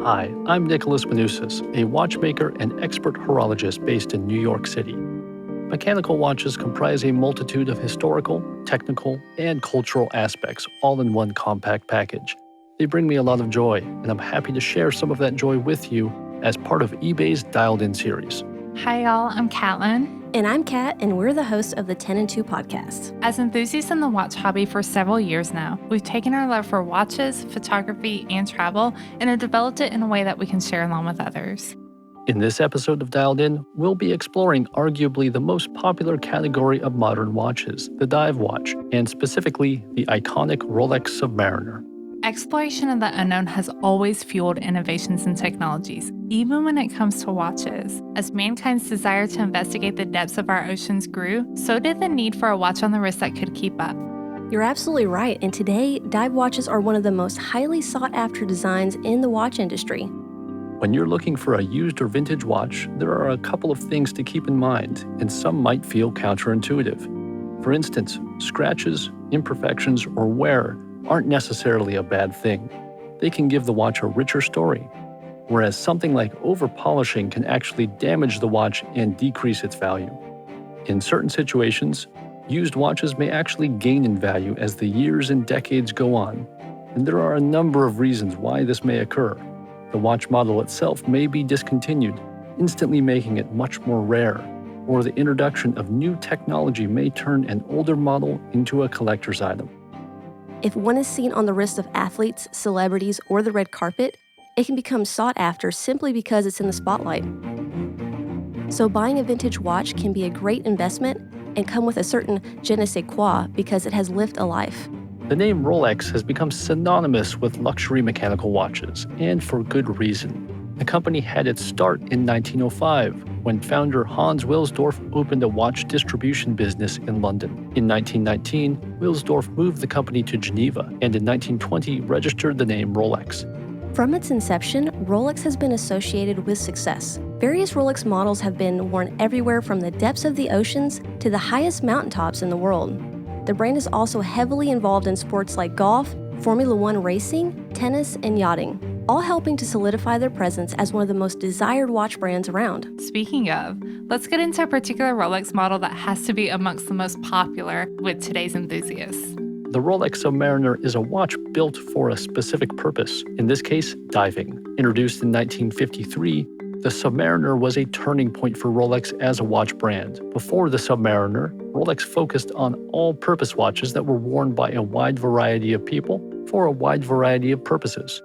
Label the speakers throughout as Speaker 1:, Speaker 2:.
Speaker 1: Hi, I'm Nicholas Manousis, a watchmaker and expert horologist based in New York City. Mechanical watches comprise a multitude of historical, technical, and cultural aspects all in one compact package. They bring me a lot of joy, and I'm happy to share some of that joy with you as part of eBay's Dialed In series.
Speaker 2: Hi, y'all. I'm Catlin.
Speaker 3: And I'm Kat, and we're the hosts of the 10 and 2 podcast.
Speaker 2: As enthusiasts in the watch hobby for several years now, we've taken our love for watches, photography, and travel and have developed it in a way that we can share along with others.
Speaker 1: In this episode of Dialed In, we'll be exploring arguably the most popular category of modern watches, the dive watch, and specifically the iconic Rolex Submariner.
Speaker 2: Exploration of the unknown has always fueled innovations in technologies, even when it comes to watches. As mankind's desire to investigate the depths of our oceans grew, so did the need for a watch on the wrist that could keep up.
Speaker 3: You're absolutely right, and today, dive watches are one of the most highly sought-after designs in the watch industry.
Speaker 1: When you're looking for a used or vintage watch, there are a couple of things to keep in mind, and some might feel counterintuitive. For instance, scratches, imperfections, or wear aren't necessarily a bad thing. They can give the watch a richer story, whereas something like over-polishing can actually damage the watch and decrease its value. In certain situations, used watches may actually gain in value as the years and decades go on, and there are a number of reasons why this may occur. The watch model itself may be discontinued, instantly making it much more rare, or the introduction of new technology may turn an older model into a collector's item.
Speaker 3: If one is seen on the wrist of athletes, celebrities, or the red carpet, it can become sought after simply because it's in the spotlight. So buying a vintage watch can be a great investment and come with a certain je ne sais quoi because it has lived a life.
Speaker 1: The name Rolex has become synonymous with luxury mechanical watches, and for good reason. The company had its start in 1905 when founder Hans Wilsdorf opened a watch distribution business in London. In 1919, Wilsdorf moved the company to Geneva, and in 1920 registered the name Rolex.
Speaker 3: From its inception, Rolex has been associated with success. Various Rolex models have been worn everywhere from the depths of the oceans to the highest mountaintops in the world. The brand is also heavily involved in sports like golf, Formula One racing, tennis, and yachting, all helping to solidify their presence as one of the most desired watch brands around.
Speaker 2: Speaking of, let's get into a particular Rolex model that has to be amongst the most popular with today's enthusiasts.
Speaker 1: The Rolex Submariner is a watch built for a specific purpose, in this case, diving. Introduced in 1953, the Submariner was a turning point for Rolex as a watch brand. Before the Submariner, Rolex focused on all-purpose watches that were worn by a wide variety of people for a wide variety of purposes.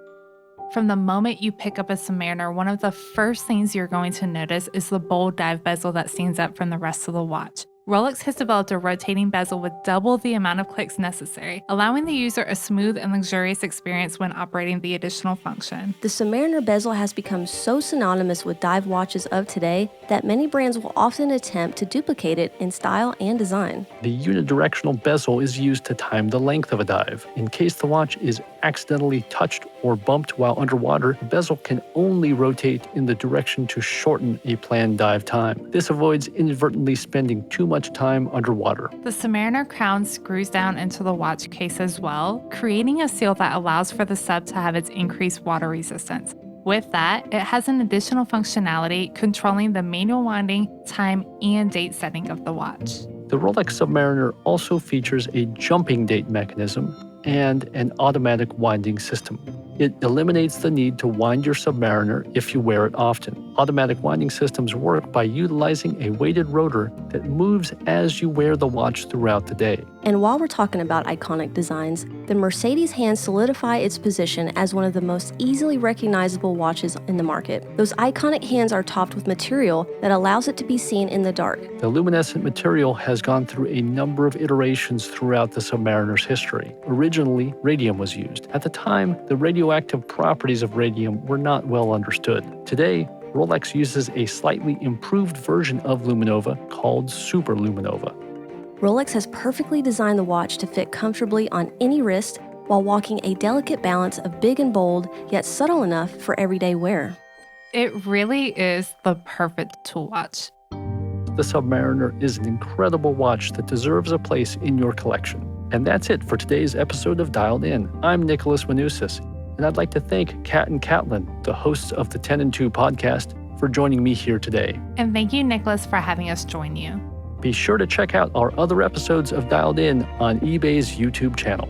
Speaker 2: From the moment you pick up a Submariner, one of the first things you're going to notice is the bold dive bezel that stands out from the rest of the watch. Rolex has developed a rotating bezel with double the amount of clicks necessary, allowing the user a smooth and luxurious experience when operating the additional function.
Speaker 3: The Submariner bezel has become so synonymous with dive watches of today that many brands will often attempt to duplicate it in style and design.
Speaker 1: The unidirectional bezel is used to time the length of a dive. In case the watch is accidentally touched or bumped while underwater, the bezel can only rotate in the direction to shorten a planned dive time. This avoids inadvertently spending too much time underwater.
Speaker 2: The Submariner crown screws down into the watch case as well, creating a seal that allows for the sub to have its increased water resistance. With that, it has an additional functionality controlling the manual winding, time, and date setting of the watch.
Speaker 1: The Rolex Submariner also features a jumping date mechanism and an automatic winding system. It eliminates the need to wind your Submariner if you wear it often. Automatic winding systems work by utilizing a weighted rotor that moves as you wear the watch throughout the day.
Speaker 3: And while we're talking about iconic designs, the Mercedes hands solidify its position as one of the most easily recognizable watches in the market. Those iconic hands are topped with material that allows it to be seen in the dark.
Speaker 1: The luminescent material has gone through a number of iterations throughout the Submariner's history. Originally, radium was used. At the time, the radioactive properties of radium were not well understood. Today, Rolex uses a slightly improved version of Luminova called Super Luminova.
Speaker 3: Rolex has perfectly designed the watch to fit comfortably on any wrist while walking a delicate balance of big and bold, yet subtle enough for everyday wear.
Speaker 2: It really is the perfect tool watch.
Speaker 1: The Submariner is an incredible watch that deserves a place in your collection. And that's it for today's episode of Dialed In. I'm Nicholas Manousis, and I'd like to thank Kat and Catlin, the hosts of the 10 and 2 podcast, for joining me here today.
Speaker 2: And thank you, Nicholas, for having us join you.
Speaker 1: Be sure to check out our other episodes of Dialed In on eBay's YouTube channel.